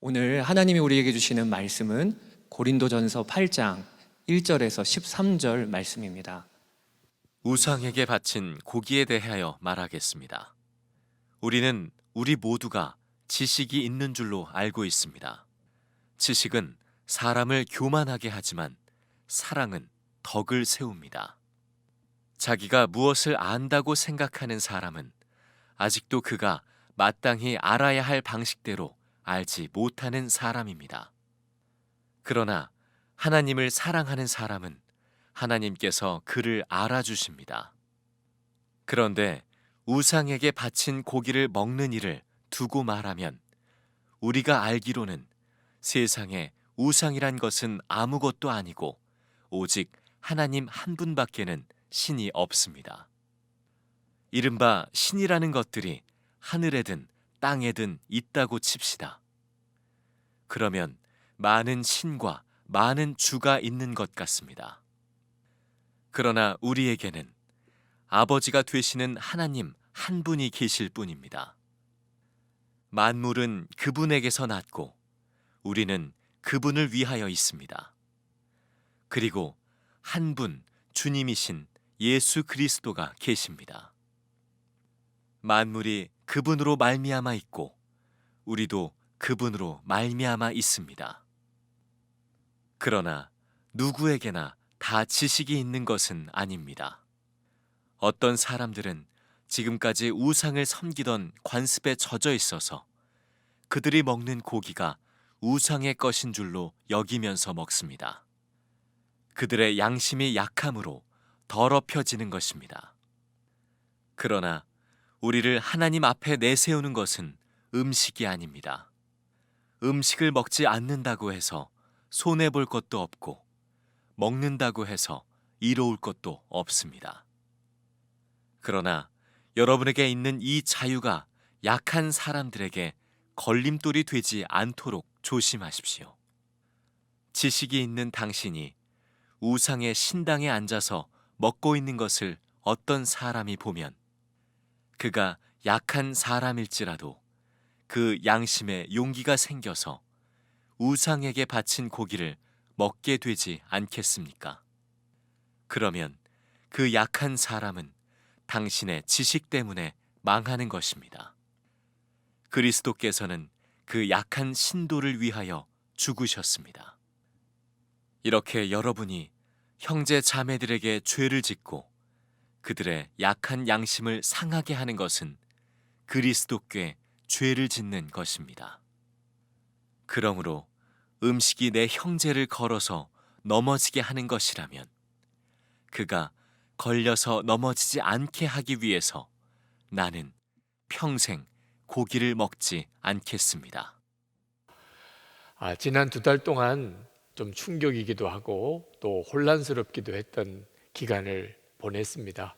오늘 하나님이 우리에게 주시는 말씀은 고린도전서 8장 1절에서 13절 말씀입니다. 우상에게 바친 고기에 대하여 말하겠습니다. 우리는 우리 모두가 지식이 있는 줄로 알고 있습니다. 지식은 사람을 교만하게 하지만 사랑은 덕을 세웁니다. 자기가 무엇을 안다고 생각하는 사람은 아직도 그가 마땅히 알아야 할 방식대로 알지 못하는 사람입니다. 그러나 하나님을 사랑하는 사람은 하나님께서 그를 알아주십니다. 그런데 우상에게 바친 고기를 먹는 일을 두고 말하면 우리가 알기로는 세상에 우상이란 것은 아무것도 아니고 오직 하나님 한 분밖에는 신이 없습니다. 이른바 신이라는 것들이 하늘에든 땅에든 있다고 칩시다. 그러면 많은 신과 많은 주가 있는 것 같습니다. 그러나 우리에게는 아버지가 되시는 하나님 한 분이 계실 뿐입니다. 만물은 그분에게서 났고 우리는 그분을 위하여 있습니다. 그리고 한 분 주님이신 예수 그리스도가 계십니다. 만물이 그분으로 말미암아 있고 우리도 그분으로 말미암아 있습니다. 그러나 누구에게나 다 지식이 있는 것은 아닙니다. 어떤 사람들은 지금까지 우상을 섬기던 관습에 젖어 있어서 그들이 먹는 고기가 우상의 것인 줄로 여기면서 먹습니다. 그들의 양심이 약함으로 더럽혀지는 것입니다. 그러나 우리를 하나님 앞에 내세우는 것은 음식이 아닙니다. 음식을 먹지 않는다고 해서 손해볼 것도 없고 먹는다고 해서 이로울 것도 없습니다. 그러나 여러분에게 있는 이 자유가 약한 사람들에게 걸림돌이 되지 않도록 조심하십시오. 지식이 있는 당신이 우상의 신당에 앉아서 먹고 있는 것을 어떤 사람이 보면 그가 약한 사람일지라도 그 양심에 용기가 생겨서 우상에게 바친 고기를 먹게 되지 않겠습니까? 그러면 그 약한 사람은 당신의 지식 때문에 망하는 것입니다. 그리스도께서는 그 약한 신도를 위하여 죽으셨습니다. 이렇게 여러분이 형제 자매들에게 죄를 짓고 그들의 약한 양심을 상하게 하는 것은 그리스도께 죄를 짓는 것입니다. 그러므로 음식이 내 형제를 걸어서 넘어지게 하는 것이라면 그가 걸려서 넘어지지 않게 하기 위해서 나는 평생 고기를 먹지 않겠습니다. 지난 2달 동안 좀 충격이기도 하고 또 혼란스럽기도 했던 기간을 보냈습니다.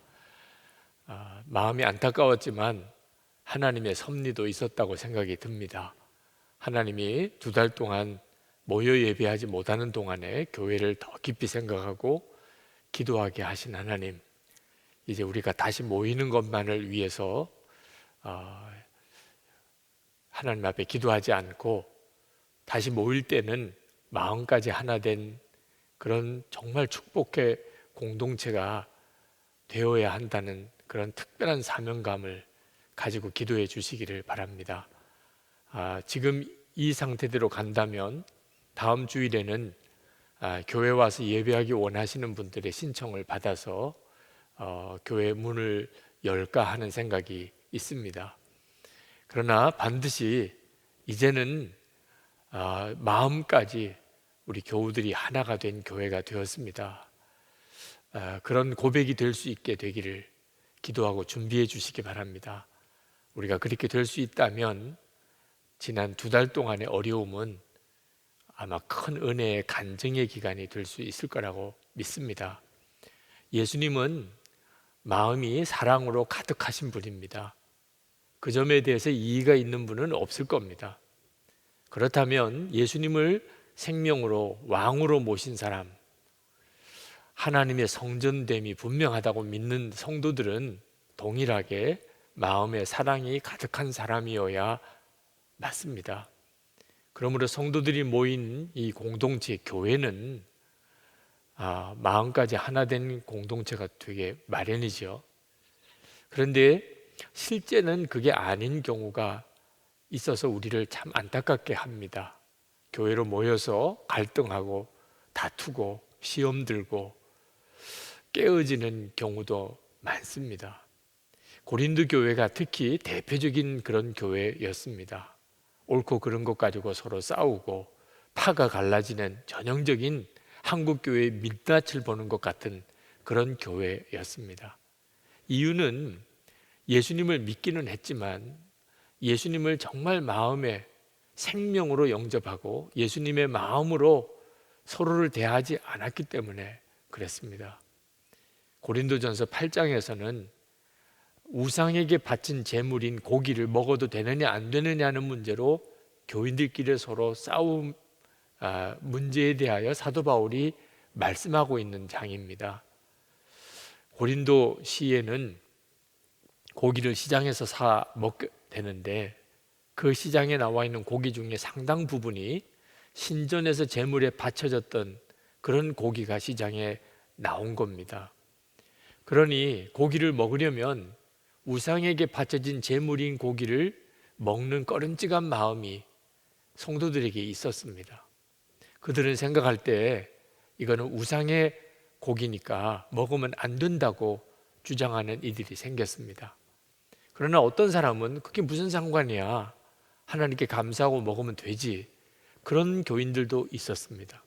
마음이 안타까웠지만 하나님의 섭리도 있었다고 생각이 듭니다. 하나님이 2달 동안 모여 예배하지 못하는 동안에 교회를 더 깊이 생각하고 기도하게 하신 하나님, 이제 우리가 다시 모이는 것만을 위해서 하나님 앞에 기도하지 않고 다시 모일 때는 마음까지 하나 된 그런 정말 축복의 공동체가 되어야 한다는 그런 특별한 사명감을 가지고 기도해 주시기를 바랍니다. 지금 이 상태대로 간다면 다음 주일에는 교회 와서 예배하기 원하시는 분들의 신청을 받아서 교회 문을 열까 하는 생각이 있습니다. 그러나 반드시 이제는 마음까지 우리 교우들이 하나가 된 교회가 되었습니다. 그런 고백이 될 수 있게 되기를 기도하고 준비해 주시기 바랍니다. 우리가 그렇게 될 수 있다면 지난 2달 동안의 어려움은 아마 큰 은혜의 간증의 기간이 될 수 있을 거라고 믿습니다. 예수님은 마음이 사랑으로 가득하신 분입니다. 그 점에 대해서 이의가 있는 분은 없을 겁니다. 그렇다면 예수님을 생명으로 왕으로 모신 사람, 하나님의 성전됨이 분명하다고 믿는 성도들은 동일하게 마음에 사랑이 가득한 사람이어야 맞습니다. 그러므로 성도들이 모인 이 공동체 교회는 마음까지 하나 된 공동체가 되게 마련이죠. 그런데 실제는 그게 아닌 경우가 있어서 우리를 참 안타깝게 합니다. 교회로 모여서 갈등하고 다투고 시험 들고 깨어지는 경우도 많습니다. 고린도 교회가 특히 대표적인 그런 교회였습니다. 옳고 그른 것 가지고 서로 싸우고 파가 갈라지는 전형적인 한국 교회의 민낯을 보는 것 같은 그런 교회였습니다. 이유는 예수님을 믿기는 했지만 예수님을 정말 마음에 생명으로 영접하고 예수님의 마음으로 서로를 대하지 않았기 때문에 그랬습니다. 고린도전서 8장에서는 우상에게 바친 제물인 고기를 먹어도 되느냐 안 되느냐는 문제로 교인들끼리 서로 싸움 문제에 대하여 사도 바울이 말씀하고 있는 장입니다. 고린도 시에는 고기를 시장에서 사 먹게 되는데 그 시장에 나와 있는 고기 중에 상당 부분이 신전에서 제물에 바쳐졌던 그런 고기가 시장에 나온 겁니다. 그러니 고기를 먹으려면 우상에게 바쳐진 제물인 고기를 먹는 꺼림직한 마음이 성도들에게 있었습니다. 그들은 생각할 때 이거는 우상의 고기니까 먹으면 안 된다고 주장하는 이들이 생겼습니다. 그러나 어떤 사람은 그게 무슨 상관이야, 하나님께 감사하고 먹으면 되지, 그런 교인들도 있었습니다.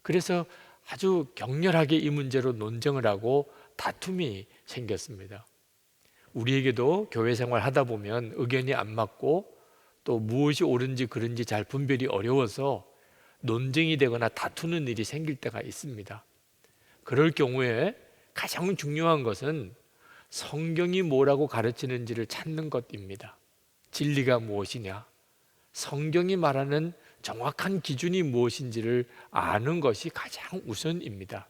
그래서 아주 격렬하게 이 문제로 논쟁을 하고 다툼이 생겼습니다. 우리에게도 교회 생활 하다 보면 의견이 안 맞고 또 무엇이 옳은지 그른지 잘 분별이 어려워서 논쟁이 되거나 다투는 일이 생길 때가 있습니다. 그럴 경우에 가장 중요한 것은 성경이 뭐라고 가르치는지를 찾는 것입니다. 진리가 무엇이냐, 성경이 말하는 정확한 기준이 무엇인지를 아는 것이 가장 우선입니다.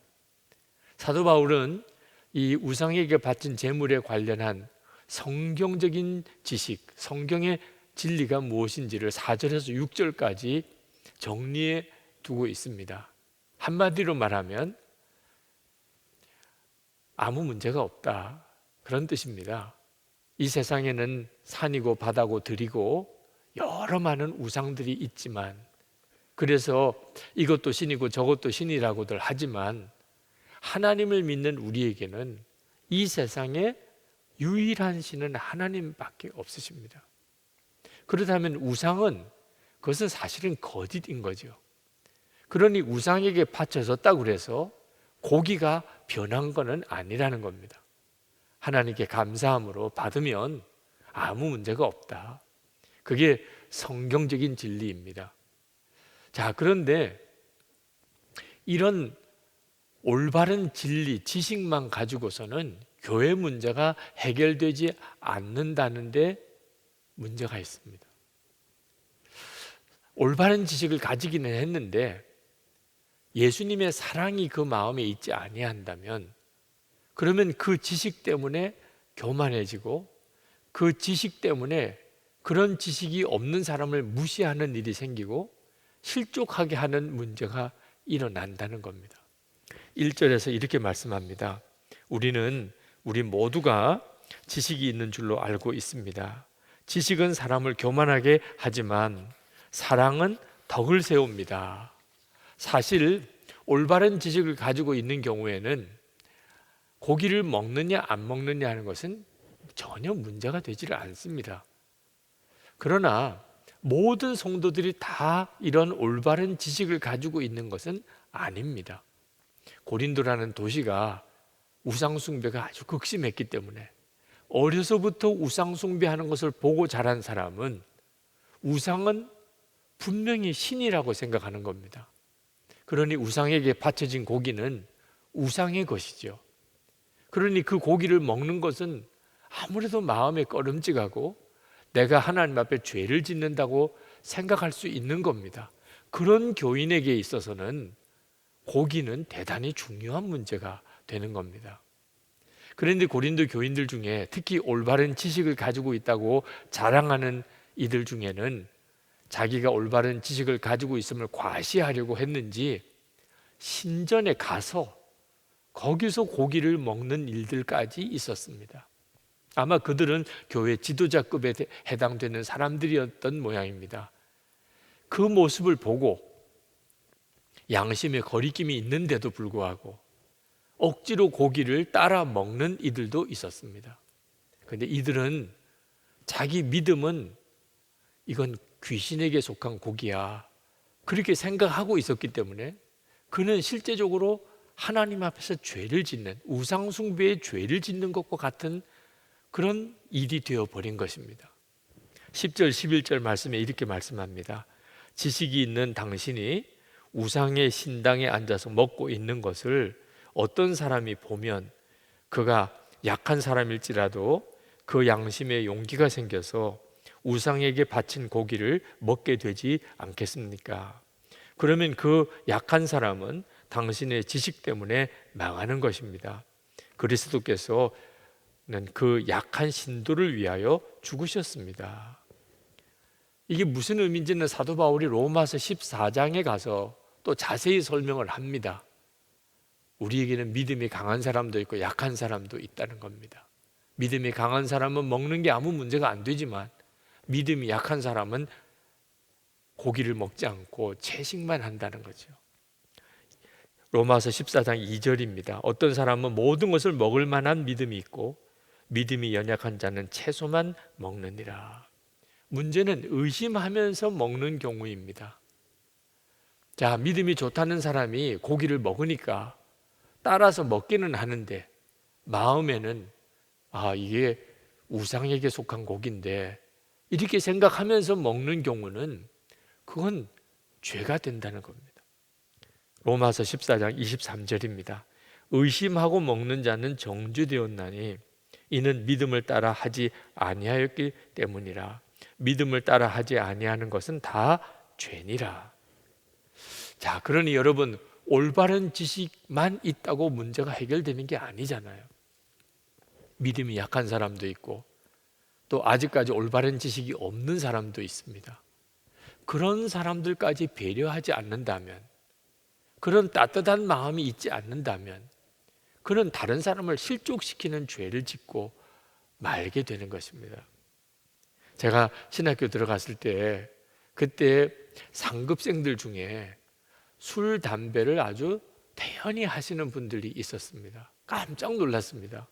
사도 바울은 이 우상에게 바친 제물에 관련한 성경적인 지식, 성경의 진리가 무엇인지를 4절에서 6절까지 정리해 두고 있습니다. 한마디로 말하면 아무 문제가 없다, 그런 뜻입니다. 이 세상에는 산이고 바다고 들이고 여러 많은 우상들이 있지만, 그래서 이것도 신이고 저것도 신이라고들 하지만 하나님을 믿는 우리에게는 이 세상에 유일한 신은 하나님밖에 없으십니다. 그렇다면 우상은, 그것은 사실은 거짓인 거죠. 그러니 우상에게 바쳐졌다고 해서 고기가 변한 것은 아니라는 겁니다. 하나님께 감사함으로 받으면 아무 문제가 없다. 그게 성경적인 진리입니다. 자, 그런데 이런 올바른 진리, 지식만 가지고서는 교회 문제가 해결되지 않는다는데 문제가 있습니다. 올바른 지식을 가지기는 했는데 예수님의 사랑이 그 마음에 있지 아니한다면, 그러면 그 지식 때문에 교만해지고 그 지식 때문에 그런 지식이 없는 사람을 무시하는 일이 생기고 실족하게 하는 문제가 일어난다는 겁니다. 1절에서 이렇게 말씀합니다. 우리 모두가 지식이 있는 줄로 알고 있습니다. 지식은 사람을 교만하게 하지만 사랑은 덕을 세웁니다. 사실 올바른 지식을 가지고 있는 경우에는 고기를 먹느냐 안 먹느냐 하는 것은 전혀 문제가 되지를 않습니다. 그러나 모든 성도들이 다 이런 올바른 지식을 가지고 있는 것은 아닙니다. 고린도라는 도시가 우상숭배가 아주 극심했기 때문에 어려서부터 우상숭배하는 것을 보고 자란 사람은 우상은 분명히 신이라고 생각하는 겁니다. 그러니 우상에게 바쳐진 고기는 우상의 것이죠. 그러니 그 고기를 먹는 것은 아무래도 마음에 꺼름직하고 내가 하나님 앞에 죄를 짓는다고 생각할 수 있는 겁니다. 그런 교인에게 있어서는 고기는 대단히 중요한 문제가 되는 겁니다. 그런데 고린도 교인들 중에 특히 올바른 지식을 가지고 있다고 자랑하는 이들 중에는 자기가 올바른 지식을 가지고 있음을 과시하려고 했는지 신전에 가서 거기서 고기를 먹는 일들까지 있었습니다. 아마 그들은 교회 지도자급에 해당되는 사람들이었던 모양입니다. 그 모습을 보고 양심의 거리낌이 있는데도 불구하고 억지로 고기를 따라 먹는 이들도 있었습니다. 그런데 이들은 자기 믿음은 이건 귀신에게 속한 고기야, 그렇게 생각하고 있었기 때문에 그는 실제적으로 하나님 앞에서 죄를 짓는, 우상 숭배의 죄를 짓는 것과 같은 그런 일이 되어버린 것입니다. 10절 11절 말씀에 이렇게 말씀합니다. 지식이 있는 당신이 우상의 신당에 앉아서 먹고 있는 것을 어떤 사람이 보면 그가 약한 사람일지라도 그 양심에 용기가 생겨서 우상에게 바친 고기를 먹게 되지 않겠습니까? 그러면 그 약한 사람은 당신의 지식 때문에 망하는 것입니다. 그리스도께서는 그 약한 신도를 위하여 죽으셨습니다. 이게 무슨 의미인지는 사도 바울이 로마서 14장에 가서 또 자세히 설명을 합니다. 우리에게는 믿음이 강한 사람도 있고 약한 사람도 있다는 겁니다. 믿음이 강한 사람은 먹는 게 아무 문제가 안 되지만 믿음이 약한 사람은 고기를 먹지 않고 채식만 한다는 거죠. 로마서 14장 2절입니다. 어떤 사람은 모든 것을 먹을 만한 믿음이 있고 믿음이 연약한 자는 채소만 먹느니라. 문제는 의심하면서 먹는 경우입니다. 자, 믿음이 좋다는 사람이 고기를 먹으니까 따라서 먹기는 하는데 마음에는 이게 우상에게 속한 고기인데 이렇게 생각하면서 먹는 경우는 그건 죄가 된다는 겁니다. 로마서 14장 23절입니다. 의심하고 먹는 자는 정죄되었나니 이는 믿음을 따라 하지 아니하였기 때문이라. 믿음을 따라 하지 아니하는 것은 다 죄니라. 자, 그러니 여러분, 올바른 지식만 있다고 문제가 해결되는 게 아니잖아요. 믿음이 약한 사람도 있고 또 아직까지 올바른 지식이 없는 사람도 있습니다. 그런 사람들까지 배려하지 않는다면, 그런 따뜻한 마음이 있지 않는다면 그는 다른 사람을 실족시키는 죄를 짓고 말게 되는 것입니다. 제가 신학교 들어갔을 때 그때 상급생들 중에 술, 담배를 아주 태연히 하시는 분들이 있었습니다. 깜짝 놀랐습니다.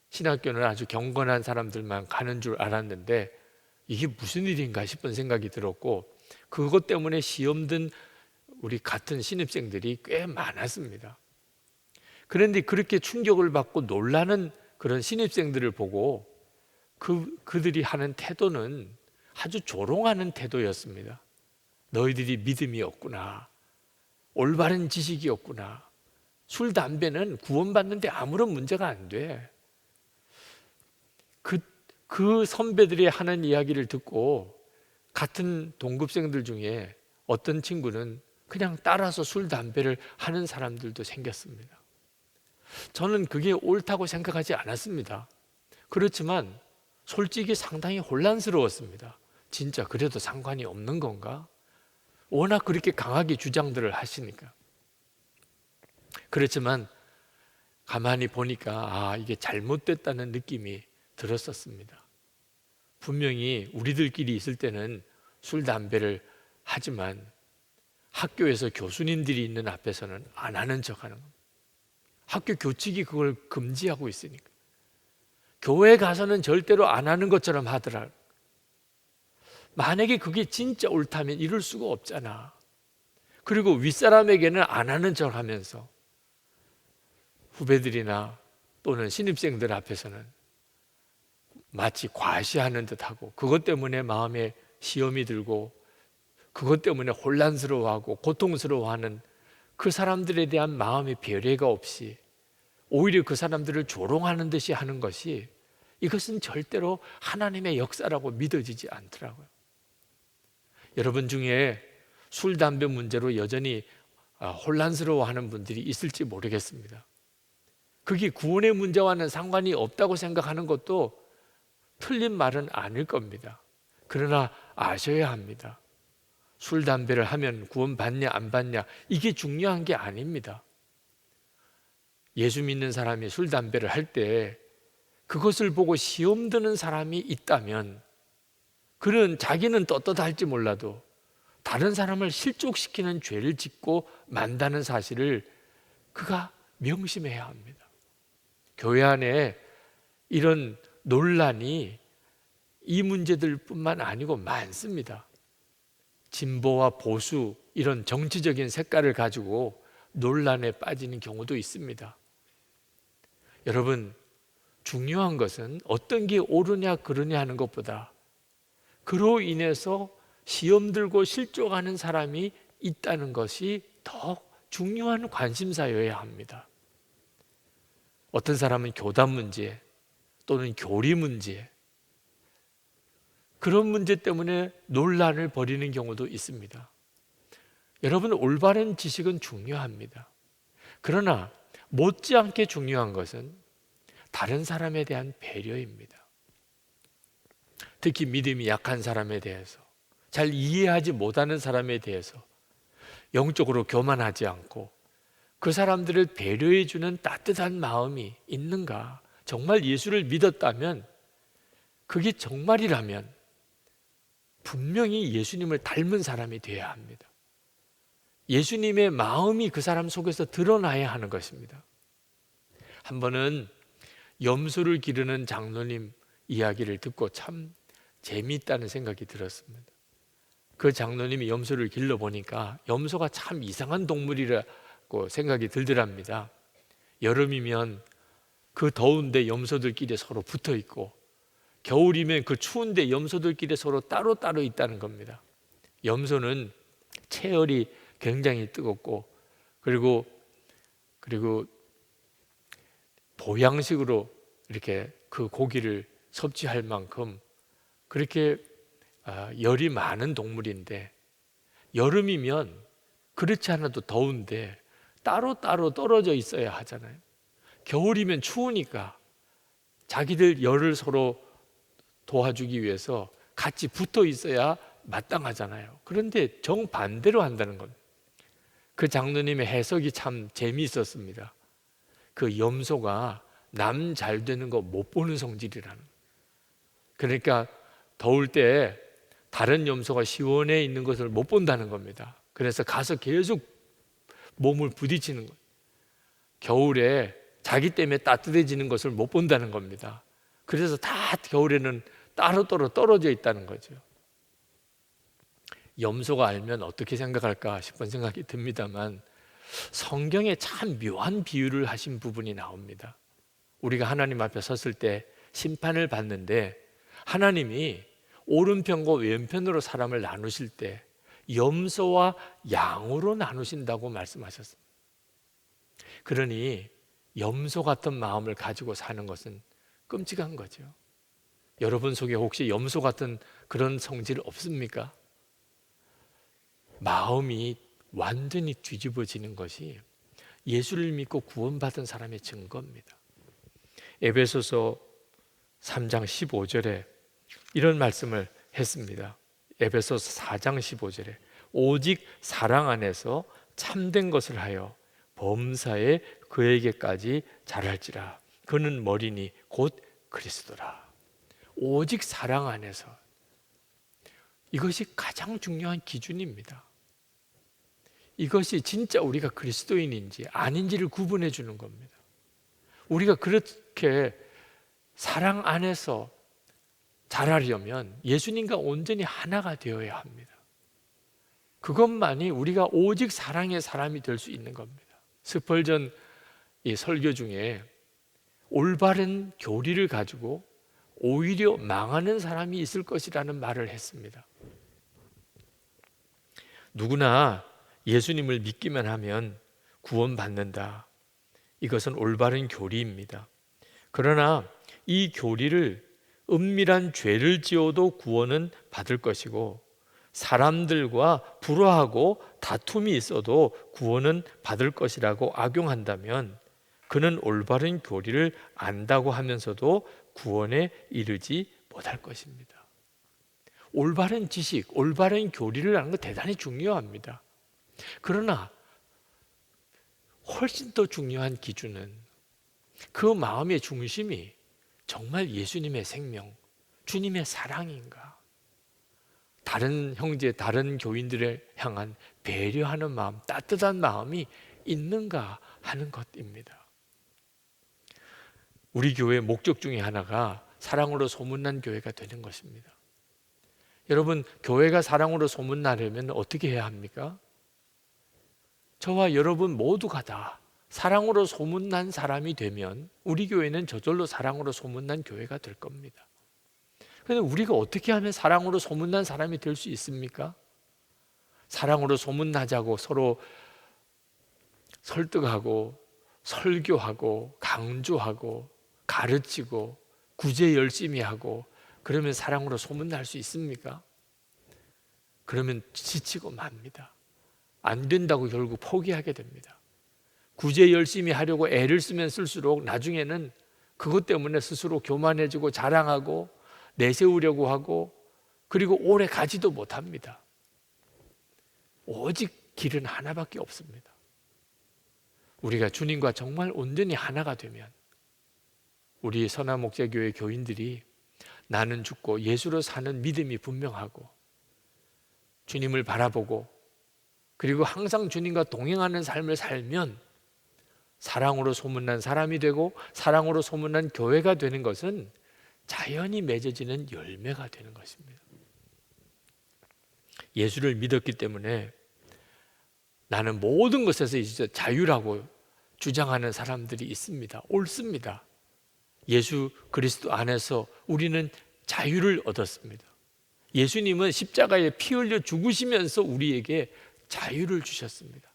신학교는 아주 경건한 사람들만 가는 줄 알았는데 이게 무슨 일인가 싶은 생각이 들었고, 그것 때문에 시험 든 우리 같은 신입생들이 꽤 많았습니다. 그런데 그렇게 충격을 받고 놀라는 그런 신입생들을 보고 그들이 하는 태도는 아주 조롱하는 태도였습니다. 너희들이 믿음이 없구나, 올바른 지식이 없구나, 술, 담배는 구원받는데 아무런 문제가 안 돼. 그 선배들이 하는 이야기를 듣고 같은 동급생들 중에 어떤 친구는 그냥 따라서 술, 담배를 하는 사람들도 생겼습니다. 저는 그게 옳다고 생각하지 않았습니다. 그렇지만 솔직히 상당히 혼란스러웠습니다. 진짜 그래도 상관이 없는 건가? 워낙 그렇게 강하게 주장들을 하시니까. 그렇지만 가만히 보니까 이게 잘못됐다는 느낌이 들었었습니다. 분명히 우리들끼리 있을 때는 술, 담배를 하지만 학교에서 교수님들이 있는 앞에서는 안 하는 척하는 겁니다. 학교 교칙이 그걸 금지하고 있으니까. 교회 가서는 절대로 안 하는 것처럼 하더라. 만약에 그게 진짜 옳다면 이럴 수가 없잖아. 그리고 윗사람에게는 안 하는 척 하면서 후배들이나 또는 신입생들 앞에서는 마치 과시하는 듯하고, 그것 때문에 마음에 시험이 들고 그것 때문에 혼란스러워하고 고통스러워하는 그 사람들에 대한 마음의 배려가 없이 오히려 그 사람들을 조롱하는 듯이 하는 것이, 이것은 절대로 하나님의 역사라고 믿어지지 않더라고요. 여러분 중에 술, 담배 문제로 여전히 혼란스러워하는 분들이 있을지 모르겠습니다. 그게 구원의 문제와는 상관이 없다고 생각하는 것도 틀린 말은 아닐 겁니다. 그러나 아셔야 합니다. 술, 담배를 하면 구원받냐 안 받냐 이게 중요한 게 아닙니다. 예수 믿는 사람이 술, 담배를 할 때 그것을 보고 시험 드는 사람이 있다면 그는 자기는 떳떳할지 몰라도 다른 사람을 실족시키는 죄를 짓고 만다는 사실을 그가 명심해야 합니다. 교회 안에 이런 논란이 이 문제들뿐만 아니고 많습니다. 진보와 보수 이런 정치적인 색깔을 가지고 논란에 빠지는 경우도 있습니다. 여러분, 중요한 것은 어떤 게 옳으냐 그르냐 하는 것보다 그로 인해서 시험 들고 실족하는 사람이 있다는 것이 더 중요한 관심사여야 합니다. 어떤 사람은 교단 문제 또는 교리 문제 그런 문제 때문에 논란을 벌이는 경우도 있습니다. 여러분, 올바른 지식은 중요합니다. 그러나 못지않게 중요한 것은 다른 사람에 대한 배려입니다. 특히 믿음이 약한 사람에 대해서, 잘 이해하지 못하는 사람에 대해서 영적으로 교만하지 않고 그 사람들을 배려해 주는 따뜻한 마음이 있는가? 정말 예수를 믿었다면, 그게 정말이라면 분명히 예수님을 닮은 사람이 되어야 합니다. 예수님의 마음이 그 사람 속에서 드러나야 하는 것입니다. 한 번은 염소를 기르는 장로님 이야기를 듣고 참 재미있다는 생각이 들었습니다. 그 장로님이 염소를 길러보니까 염소가 참 이상한 동물이라고 생각이 들더랍니다. 여름이면 그 더운데 염소들끼리 서로 붙어 있고, 겨울이면 그 추운데 염소들끼리 서로 따로따로 있다는 겁니다. 염소는 체열이 굉장히 뜨겁고 그리고 보양식으로 이렇게 그 고기를 섭취할 만큼 그렇게 열이 많은 동물인데, 여름이면 그렇지 않아도 더운데 따로따로 떨어져 있어야 하잖아요. 겨울이면 추우니까 자기들 열을 서로 도와주기 위해서 같이 붙어 있어야 마땅하잖아요. 그런데 정반대로 한다는 겁니다. 그 장로님의 해석이 참 재미있었습니다. 그 염소가 남 잘 되는 거 못 보는 성질이라는 거예요. 그러니까 더울 때 다른 염소가 시원해 있는 것을 못 본다는 겁니다. 그래서 가서 계속 몸을 부딪히는 거예요. 겨울에 자기 때문에 따뜻해지는 것을 못 본다는 겁니다. 그래서 다 겨울에는 따로따로 떨어져 있다는 거죠. 염소가 알면 어떻게 생각할까 싶은 생각이 듭니다만, 성경에 참 묘한 비유를 하신 부분이 나옵니다. 우리가 하나님 앞에 섰을 때 심판을 받는데 하나님이 오른편과 왼편으로 사람을 나누실 때 염소와 양으로 나누신다고 말씀하셨습니다. 그러니 염소 같은 마음을 가지고 사는 것은 끔찍한 거죠. 여러분 속에 혹시 염소 같은 그런 성질 없습니까? 마음이 완전히 뒤집어지는 것이 예수를 믿고 구원받은 사람의 증거입니다. 에베소서 3장 15절에 이런 말씀을 했습니다. 에베소서 4장 15절에 오직 사랑 안에서 참된 것을 하여 범사에 그에게까지 자랄지라. 그는 머리니 곧 그리스도라. 오직 사랑 안에서, 이것이 가장 중요한 기준입니다. 이것이 진짜 우리가 그리스도인인지 아닌지를 구분해 주는 겁니다. 우리가 그렇게 사랑 안에서 자라려면 예수님과 온전히 하나가 되어야 합니다. 그것만이 우리가 오직 사랑의 사람이 될 수 있는 겁니다. 스펄전 이 설교 중에 올바른 교리를 가지고 오히려 망하는 사람이 있을 것이라는 말을 했습니다. 누구나 예수님을 믿기만 하면 구원받는다. 이것은 올바른 교리입니다. 그러나 이 교리를 은밀한 죄를 지어도 구원은 받을 것이고, 사람들과 불화하고 다툼이 있어도 구원은 받을 것이라고 악용한다면 그는 올바른 교리를 안다고 하면서도 구원에 이르지 못할 것입니다. 올바른 지식, 올바른 교리를 하는 거 대단히 중요합니다. 그러나 훨씬 더 중요한 기준은 그 마음의 중심이 정말 예수님의 생명, 주님의 사랑인가? 다른 형제, 다른 교인들을 향한 배려하는 마음, 따뜻한 마음이 있는가 하는 것입니다. 우리 교회의 목적 중에 하나가 사랑으로 소문난 교회가 되는 것입니다. 여러분, 교회가 사랑으로 소문나려면 어떻게 해야 합니까? 저와 여러분 모두가 다 사랑으로 소문난 사람이 되면 우리 교회는 저절로 사랑으로 소문난 교회가 될 겁니다. 그런데 우리가 어떻게 하면 사랑으로 소문난 사람이 될 수 있습니까? 사랑으로 소문나자고 서로 설득하고 설교하고 강조하고 가르치고 구제 열심히 하고 그러면 사랑으로 소문날 수 있습니까? 그러면 지치고 맙니다. 안 된다고 결국 포기하게 됩니다. 구제 열심히 하려고 애를 쓰면 쓸수록 나중에는 그것 때문에 스스로 교만해지고 자랑하고 내세우려고 하고 그리고 오래 가지도 못합니다. 오직 길은 하나밖에 없습니다. 우리가 주님과 정말 온전히 하나가 되면 우리 선화목자교회 교인들이 나는 죽고 예수로 사는 믿음이 분명하고 주님을 바라보고 그리고 항상 주님과 동행하는 삶을 살면 사랑으로 소문난 사람이 되고 사랑으로 소문난 교회가 되는 것은 자연히 맺어지는 열매가 되는 것입니다. 예수를 믿었기 때문에 나는 모든 것에서 이제 자유라고 주장하는 사람들이 있습니다. 옳습니다. 예수 그리스도 안에서 우리는 자유를 얻었습니다. 예수님은 십자가에 피 흘려 죽으시면서 우리에게 자유를 주셨습니다.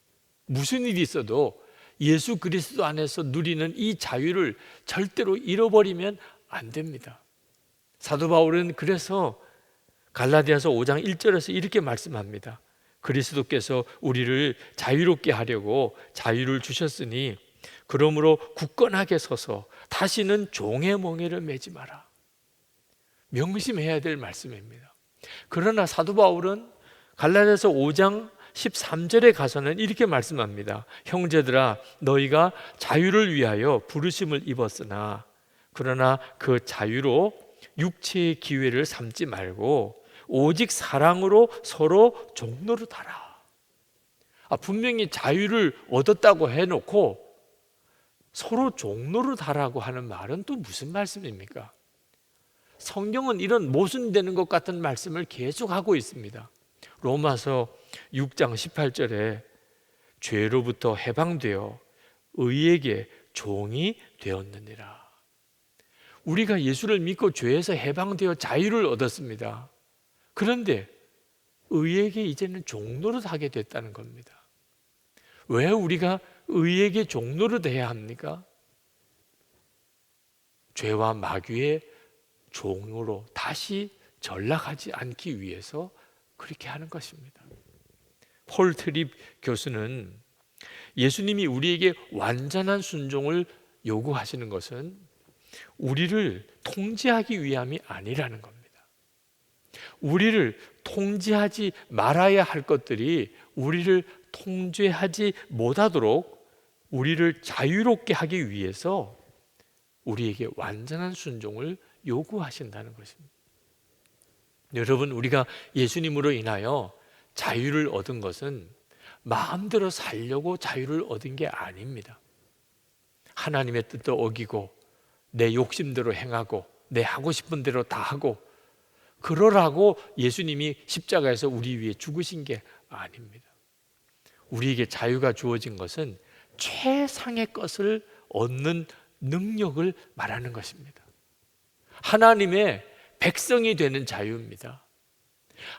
무슨 일이 있어도 예수 그리스도 안에서 누리는 이 자유를 절대로 잃어버리면 안 됩니다. 사도 바울은 그래서 갈라디아서 5장 1절에서 이렇게 말씀합니다. 그리스도께서 우리를 자유롭게 하려고 자유를 주셨으니 그러므로 굳건하게 서서 다시는 종의 멍에를 매지 마라. 명심해야 될 말씀입니다. 그러나 사도 바울은 갈라디아서 5장 13절에 가서는 이렇게 말씀합니다. 형제들아 너희가 자유를 위하여 부르심을 입었으나 그러나 그 자유로 육체의 기회를 삼지 말고 오직 사랑으로 서로 종노릇하라. 분명히 자유를 얻었다고 해놓고 서로 종노릇하라고 하는 말은 또 무슨 말씀입니까? 성경은 이런 모순되는 것 같은 말씀을 계속하고 있습니다. 로마서 6장 18절에 죄로부터 해방되어 의에게 종이 되었느니라. 우리가 예수를 믿고 죄에서 해방되어 자유를 얻었습니다. 그런데 의에게 이제는 종노릇하게 됐다는 겁니다. 왜 우리가 의에게 종노릇해야 합니까? 죄와 마귀의 종으로 다시 전락하지 않기 위해서 그렇게 하는 것입니다. 폴 트립 교수는 예수님이 우리에게 완전한 순종을 요구하시는 것은 우리를 통제하기 위함이 아니라는 겁니다. 우리를 통제하지 말아야 할 것들이 우리를 통제하지 못하도록 우리를 자유롭게 하기 위해서 우리에게 완전한 순종을 요구하신다는 것입니다. 여러분, 우리가 예수님으로 인하여 자유를 얻은 것은 마음대로 살려고 자유를 얻은 게 아닙니다. 하나님의 뜻도 어기고 내 욕심대로 행하고 내 하고 싶은 대로 다 하고 그러라고 예수님이 십자가에서 우리 위해 죽으신 게 아닙니다. 우리에게 자유가 주어진 것은 최상의 것을 얻는 능력을 말하는 것입니다. 하나님의 백성이 되는 자유입니다.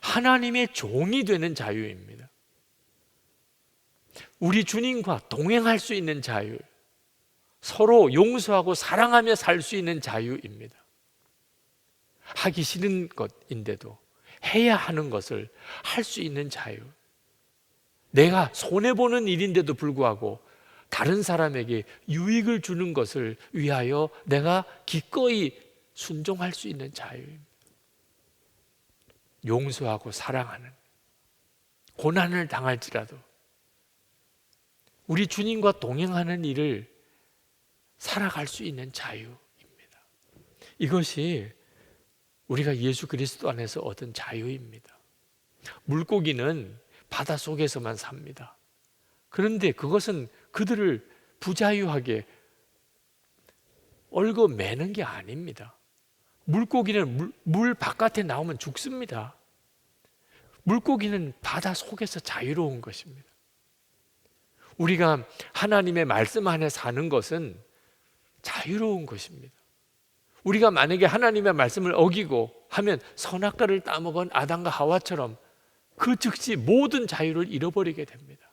하나님의 종이 되는 자유입니다. 우리 주님과 동행할 수 있는 자유, 서로 용서하고 사랑하며 살 수 있는 자유입니다. 하기 싫은 것인데도 해야 하는 것을 할 수 있는 자유, 내가 손해보는 일인데도 불구하고 다른 사람에게 유익을 주는 것을 위하여 내가 기꺼이 순종할 수 있는 자유입니다. 용서하고 사랑하는, 고난을 당할지라도 우리 주님과 동행하는 일을 살아갈 수 있는 자유입니다. 이것이 우리가 예수 그리스도 안에서 얻은 자유입니다. 물고기는 바다 속에서만 삽니다. 그런데 그것은 그들을 부자유하게 얽어매는 게 아닙니다. 물고기는 물 바깥에 나오면 죽습니다. 물고기는 바다 속에서 자유로운 것입니다. 우리가 하나님의 말씀 안에 사는 것은 자유로운 것입니다. 우리가 만약에 하나님의 말씀을 어기고 하면 선악과를 따먹은 아담과 하와처럼 그 즉시 모든 자유를 잃어버리게 됩니다.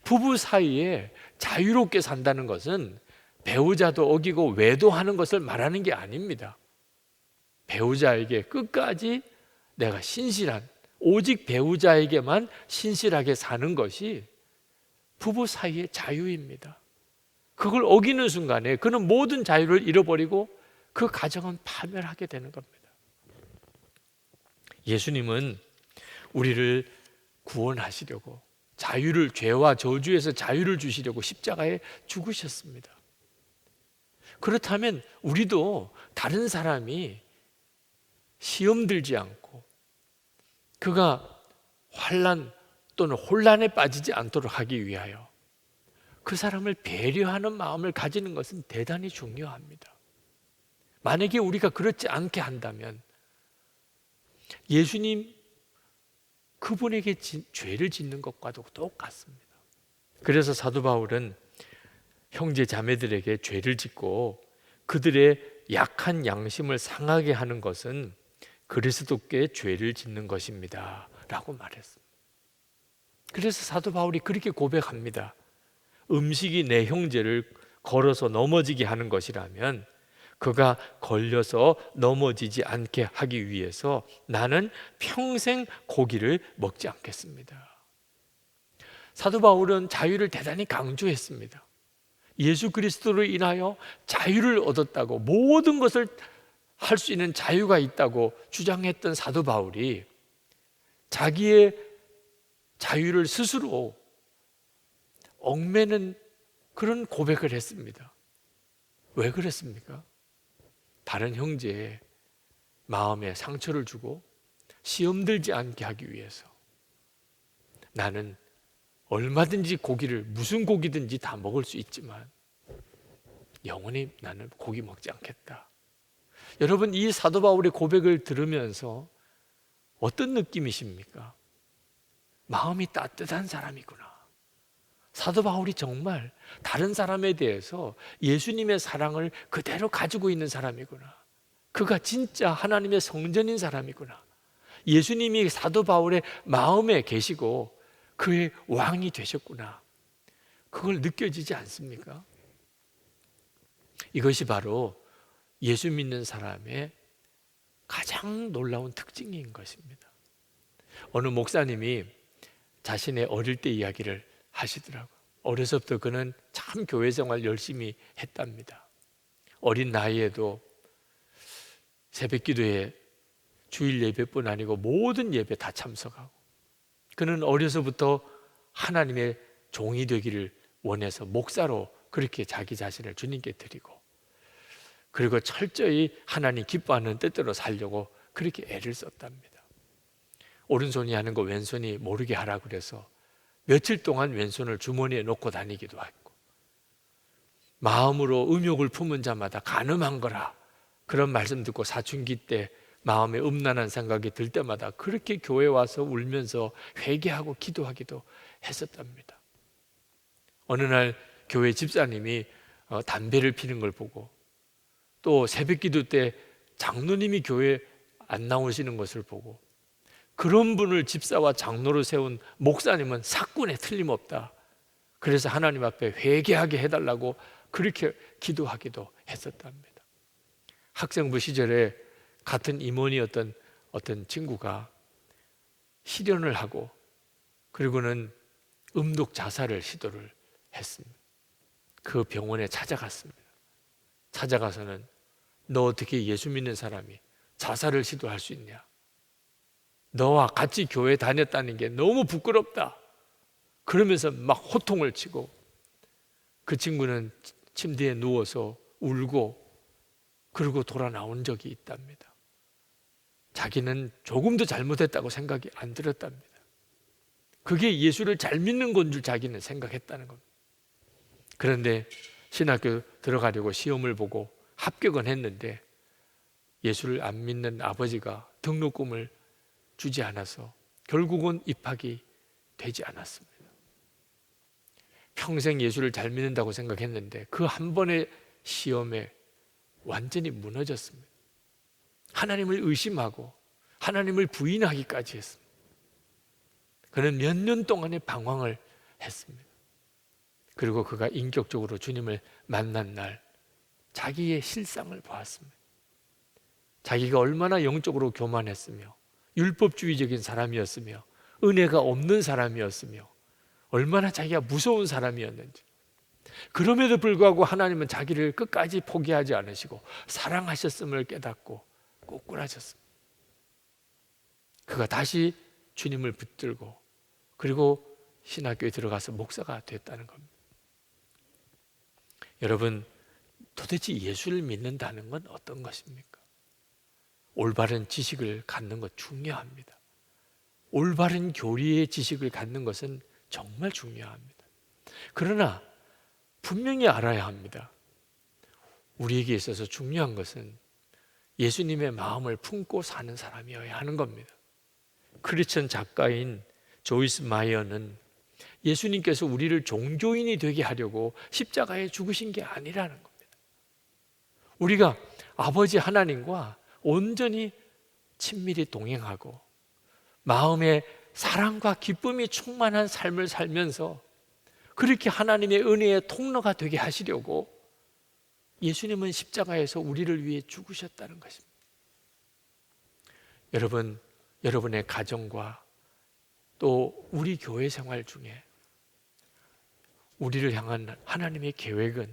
부부 사이에 자유롭게 산다는 것은 배우자도 어기고 외도하는 것을 말하는 게 아닙니다. 배우자에게 끝까지 내가 신실한, 오직 배우자에게만 신실하게 사는 것이 부부 사이의 자유입니다. 그걸 어기는 순간에 그는 모든 자유를 잃어버리고 그 가정은 파멸하게 되는 겁니다. 예수님은 우리를 구원하시려고 자유를, 죄와 저주에서 자유를 주시려고 십자가에 죽으셨습니다. 그렇다면 우리도 다른 사람이 시험 들지 않고 그가 환난 또는 혼란에 빠지지 않도록 하기 위하여 그 사람을 배려하는 마음을 가지는 것은 대단히 중요합니다. 만약에 우리가 그렇지 않게 한다면 예수님 그분에게 죄를 짓는 것과도 똑같습니다. 그래서 사도 바울은 형제 자매들에게 죄를 짓고 그들의 약한 양심을 상하게 하는 것은 그리스도께 죄를 짓는 것입니다 라고 말했습니다. 그래서 사도 바울이 그렇게 고백합니다. 음식이 내 형제를 걸어서 넘어지게 하는 것이라면 그가 걸려서 넘어지지 않게 하기 위해서 나는 평생 고기를 먹지 않겠습니다. 사도 바울은 자유를 대단히 강조했습니다. 예수 그리스도로 인하여 자유를 얻었다고, 모든 것을 할 수 있는 자유가 있다고 주장했던 사도 바울이 자기의 자유를 스스로 얽매는 그런 고백을 했습니다. 왜 그랬습니까? 다른 형제의 마음에 상처를 주고 시험 들지 않게 하기 위해서 나는 얼마든지 고기를, 무슨 고기든지 다 먹을 수 있지만 영원히 나는 고기 먹지 않겠다. 여러분, 이 사도 바울의 고백을 들으면서 어떤 느낌이십니까? 마음이 따뜻한 사람이구나. 사도 바울이 정말 다른 사람에 대해서 예수님의 사랑을 그대로 가지고 있는 사람이구나. 그가 진짜 하나님의 성전인 사람이구나. 예수님이 사도 바울의 마음에 계시고 그의 왕이 되셨구나. 그걸 느껴지지 않습니까? 이것이 바로 예수 믿는 사람의 가장 놀라운 특징인 것입니다. 어느 목사님이 자신의 어릴 때 이야기를 하시더라고요. 어려서부터 그는 참 교회 생활 열심히 했답니다. 어린 나이에도 새벽 기도에 주일 예배뿐 아니고 모든 예배 다 참석하고, 그는 어려서부터 하나님의 종이 되기를 원해서 목사로 그렇게 자기 자신을 주님께 드리고, 그리고 철저히 하나님 기뻐하는 뜻대로 살려고 그렇게 애를 썼답니다. 오른손이 하는 거 왼손이 모르게 하라 그래서 며칠 동안 왼손을 주머니에 넣고 다니기도 했고, 마음으로 음욕을 품은 자마다 간음한 거라 그런 말씀 듣고 사춘기 때 마음에 음란한 생각이 들 때마다 그렇게 교회 와서 울면서 회개하고 기도하기도 했었답니다. 어느 날 교회 집사님이 담배를 피는 걸 보고, 또 새벽 기도 때 장로님이 교회 안 나오시는 것을 보고, 그런 분을 집사와 장로로 세운 목사님은 사꾼에 틀림없다. 그래서 하나님 앞에 회개하게 해달라고 그렇게 기도하기도 했었답니다. 학생부 시절에 같은 임원이었던 어떤 친구가 실연을 하고 그리고는 음독 자살을 시도를 했습니다. 그 병원에 찾아갔습니다. 찾아가서는 너 어떻게 예수 믿는 사람이 자살을 시도할 수 있냐? 너와 같이 교회 다녔다는 게 너무 부끄럽다. 그러면서 막 호통을 치고 그 친구는 침대에 누워서 울고 그러고 돌아 나온 적이 있답니다. 자기는 조금도 잘못했다고 생각이 안 들었답니다. 그게 예수를 잘 믿는 건 줄 자기는 생각했다는 겁니다. 그런데 신학교 들어가려고 시험을 보고 합격은 했는데 예수를 안 믿는 아버지가 등록금을 주지 않아서 결국은 입학이 되지 않았습니다. 평생 예수를 잘 믿는다고 생각했는데 그 한 번의 시험에 완전히 무너졌습니다. 하나님을 의심하고 하나님을 부인하기까지 했습니다. 그는 몇 년 동안의 방황을 했습니다. 그리고 그가 인격적으로 주님을 만난 날 자기의 실상을 보았습니다. 자기가 얼마나 영적으로 교만했으며 율법주의적인 사람이었으며 은혜가 없는 사람이었으며 얼마나 자기가 무서운 사람이었는지. 그럼에도 불구하고 하나님은 자기를 끝까지 포기하지 않으시고 사랑하셨음을 깨닫고 꼬꾸라졌습니다. 그가 다시 주님을 붙들고 그리고 신학교에 들어가서 목사가 됐다는 겁니다. 여러분, 도대체 예수를 믿는다는 건 어떤 것입니까? 올바른 지식을 갖는 것 중요합니다. 올바른 교리의 지식을 갖는 것은 정말 중요합니다. 그러나 분명히 알아야 합니다. 우리에게 있어서 중요한 것은 예수님의 마음을 품고 사는 사람이어야 하는 겁니다. 크리스천 작가인 조이스 마이어는 예수님께서 우리를 종교인이 되게 하려고 십자가에 죽으신 게 아니라는 겁니다. 우리가 아버지 하나님과 온전히 친밀히 동행하고 마음에 사랑과 기쁨이 충만한 삶을 살면서 그렇게 하나님의 은혜의 통로가 되게 하시려고 예수님은 십자가에서 우리를 위해 죽으셨다는 것입니다. 여러분, 여러분의 가정과 또 우리 교회 생활 중에 우리를 향한 하나님의 계획은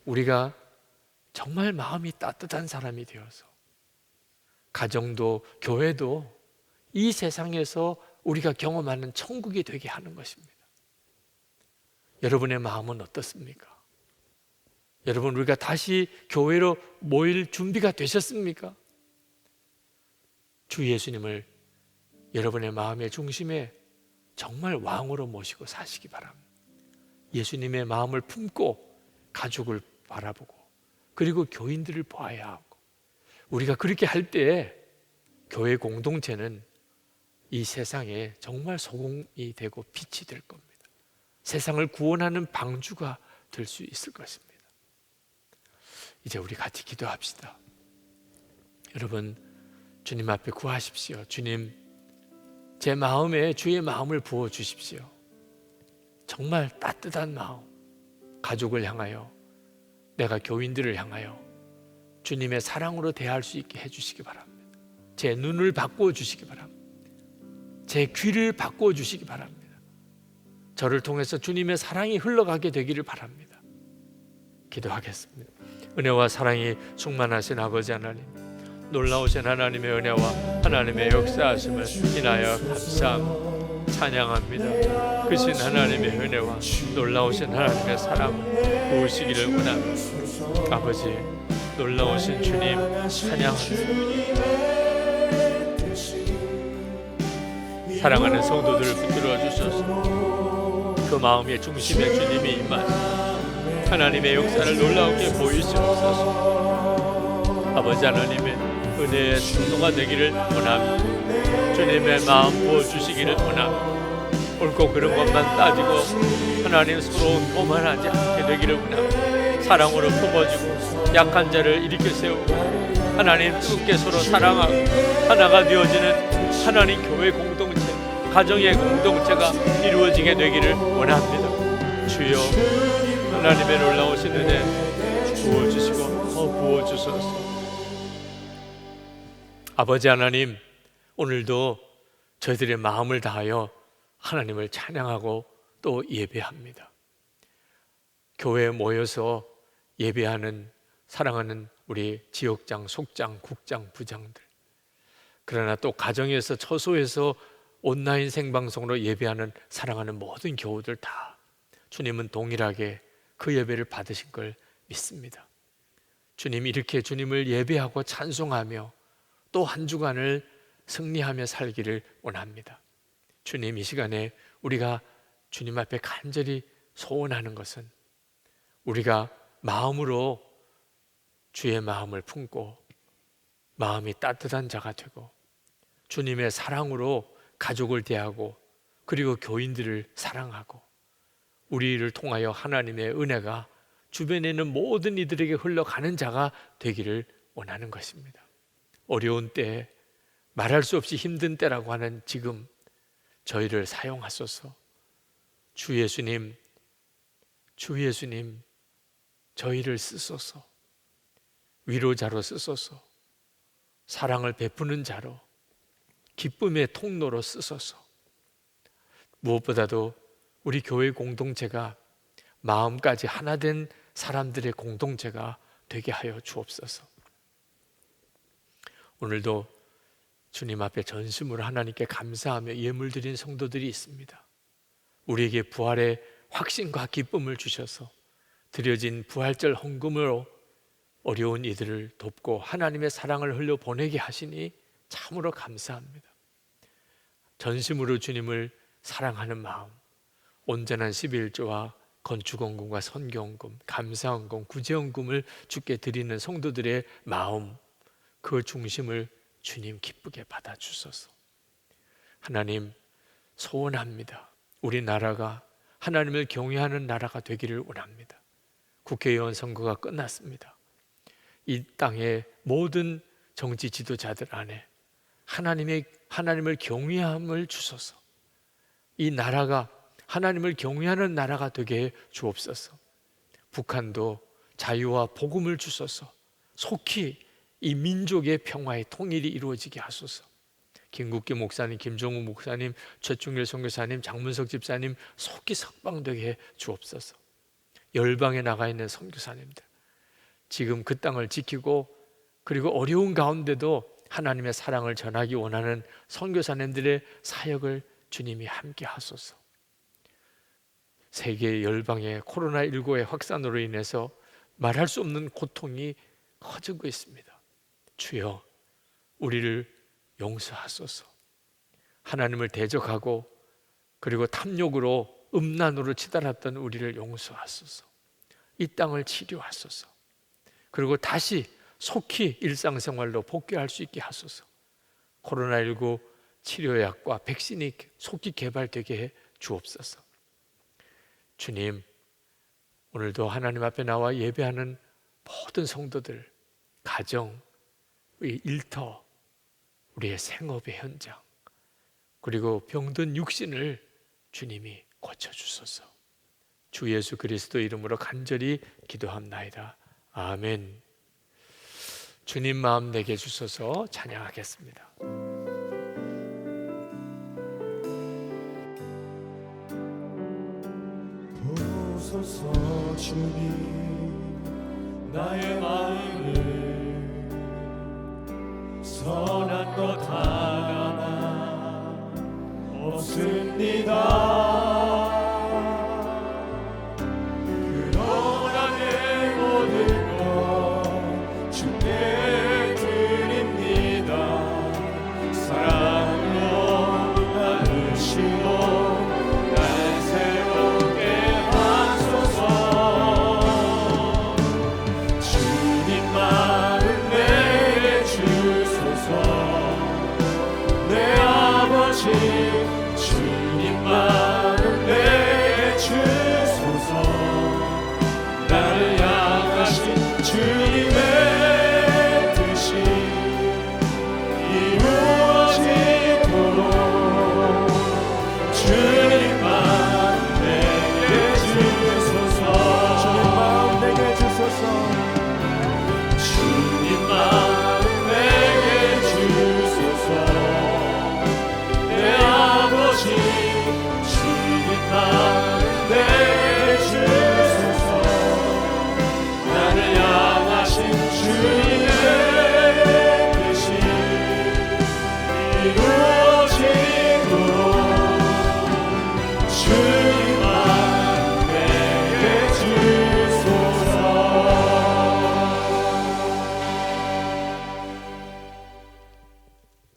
우리가 정말 마음이 따뜻한 사람이 되어서 가정도 교회도 이 세상에서 우리가 경험하는 천국이 되게 하는 것입니다. 여러분의 마음은 어떻습니까? 여러분, 우리가 다시 교회로 모일 준비가 되셨습니까? 주 예수님을 여러분의 마음의 중심에 정말 왕으로 모시고 사시기 바랍니다. 예수님의 마음을 품고 가족을 바라보고 그리고 교인들을 보아야 하고, 우리가 그렇게 할 때 교회 공동체는 이 세상에 정말 소금이 되고 빛이 될 겁니다. 세상을 구원하는 방주가 될 수 있을 것입니다. 이제 우리 같이 기도합시다. 여러분, 주님 앞에 구하십시오. 주님, 제 마음에 주의 마음을 부어 주십시오. 정말 따뜻한 마음, 가족을 향하여, 내가 교인들을 향하여 주님의 사랑으로 대할 수 있게 해주시기 바랍니다. 제 눈을 바꾸어 주시기 바랍니다. 제 귀를 바꾸어 주시기 바랍니다. 저를 통해서 주님의 사랑이 흘러가게 되기를 바랍니다. 기도하겠습니다. 은혜와 사랑이 충만하신 아버지 하나님, 놀라우신 하나님의 은혜와 하나님의 역사하심을 인하여 감사합니다. 찬양합니다. 크신 하나님의 은혜와 놀라우신 하나님의 사랑을 부으시기를 원합니다. 아버지, 놀라우신 주님 찬양합니다. 사랑하는 성도들을 붙들어 주셔서 그 마음의 중심에 주님이 임하시고 하나님의 역사를 놀라우게 보이시옵소서. 아버지 하나님의 은혜의 충도가 되기를 원합니다. 주님의 마음 부어주시기를 원합니다. 옳고 그른 것만 따지고 하나님 서로 교만하지 않게 되기를 원합니다. 사랑으로 품어주고 약한 자를 일으켜 세우고 하나님 뜨겁게 서로 사랑하고 하나가 되어지는 하나님 교회 공동체, 가정의 공동체가 이루어지게 되기를 원합니다. 주여, 하나님의 놀라우신 은혜 부어주시고 부어주소서. 아버지 하나님, 오늘도 저희들의 마음을 다하여 하나님을 찬양하고 또 예배합니다. 교회에 모여서 예배하는 사랑하는 우리 지역장, 속장, 국장, 부장들, 그러나 또 가정에서 처소에서 온라인 생방송으로 예배하는 사랑하는 모든 교우들 다 주님은 동일하게 그 예배를 받으신 걸 믿습니다. 주님 이렇게 주님을 예배하고 찬송하며 또 한 주간을 승리하며 살기를 원합니다. 주님 이 시간에 우리가 주님 앞에 간절히 소원하는 것은 우리가 마음으로 주의 마음을 품고 마음이 따뜻한 자가 되고 주님의 사랑으로 가족을 대하고 그리고 교인들을 사랑하고 우리를 통하여 하나님의 은혜가 주변에 있는 모든 이들에게 흘러가는 자가 되기를 원하는 것입니다. 어려운 때, 말할 수 없이 힘든 때라고 하는 지금 저희를 사용하소서. 주 예수님 저희를 쓰소서. 위로자로 쓰소서. 사랑을 베푸는 자로, 기쁨의 통로로 쓰소서. 무엇보다도 우리 교회 공동체가 마음까지 하나 된 사람들의 공동체가 되게 하여 주옵소서. 오늘도 주님 앞에 전심으로 하나님께 감사하며 예물 드린 성도들이 있습니다. 우리에게 부활의 확신과 기쁨을 주셔서 드려진 부활절 헌금으로 어려운 이들을 돕고 하나님의 사랑을 흘려보내게 하시니 참으로 감사합니다. 전심으로 주님을 사랑하는 마음, 온전한 11조와 건축헌금과 선교헌금, 감사헌금, 구제헌금을 주께 드리는 성도들의 마음, 그 중심을 주님 기쁘게 받아주소서. 하나님 소원합니다. 우리나라가 하나님을 경외하는 나라가 되기를 원합니다. 국회의원 선거가 끝났습니다. 이 땅의 모든 정치 지도자들 안에 하나님을 경외함을 주소서. 이 나라가 하나님을 경외하는 나라가 되게 해 주옵소서. 북한도 자유와 복음을 주소서. 속히 이 민족의 평화의 통일이 이루어지게 하소서. 김국기 목사님, 김종우 목사님, 최충일 선교사님, 장문석 집사님 속히 석방되게 해 주옵소서. 열방에 나가 있는 선교사님들 지금 그 땅을 지키고 그리고 어려운 가운데도 하나님의 사랑을 전하기 원하는 선교사님들의 사역을 주님이 함께 하소서. 세계 열방의 코로나19의 확산으로 인해서 말할 수 없는 고통이 커지고 있습니다. 주여 우리를 용서하소서. 하나님을 대적하고 그리고 탐욕으로 음란으로 치달았던 우리를 용서하소서. 이 땅을 치료하소서. 그리고 다시 속히 일상생활로 복귀할 수 있게 하소서. 코로나19 치료약과 백신이 속히 개발되게 해 주옵소서. 주님, 오늘도 하나님 앞에 나와 예배하는 모든 성도들, 가정, 우리 일터, 우리의 생업의 현장, 그리고 병든 육신을 주님이 고쳐주소서. 주 예수 그리스도 이름으로 간절히 기도합나이다. 아멘. 주님 마음 내게 주소서. 찬양하겠습니다. 보소서 주님 나의 마음을 선한 것 하나 없습니다. 그러나 내 모든 것 주께 드립니다. 사랑으로 나누시고 날 새롭게 하소서. 주님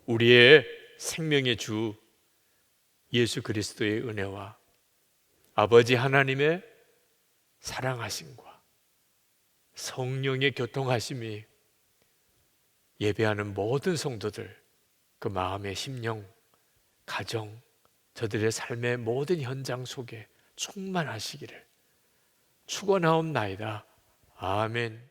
우리의 생명의 주 예수 그리스도의 은혜와 아버지 하나님의 사랑하심과 성령의 교통하심이 예배하는 모든 성도들 그 마음의 심령, 가정, 저들의 삶의 모든 현장 속에 충만하시기를 축원하옵나이다. 아멘.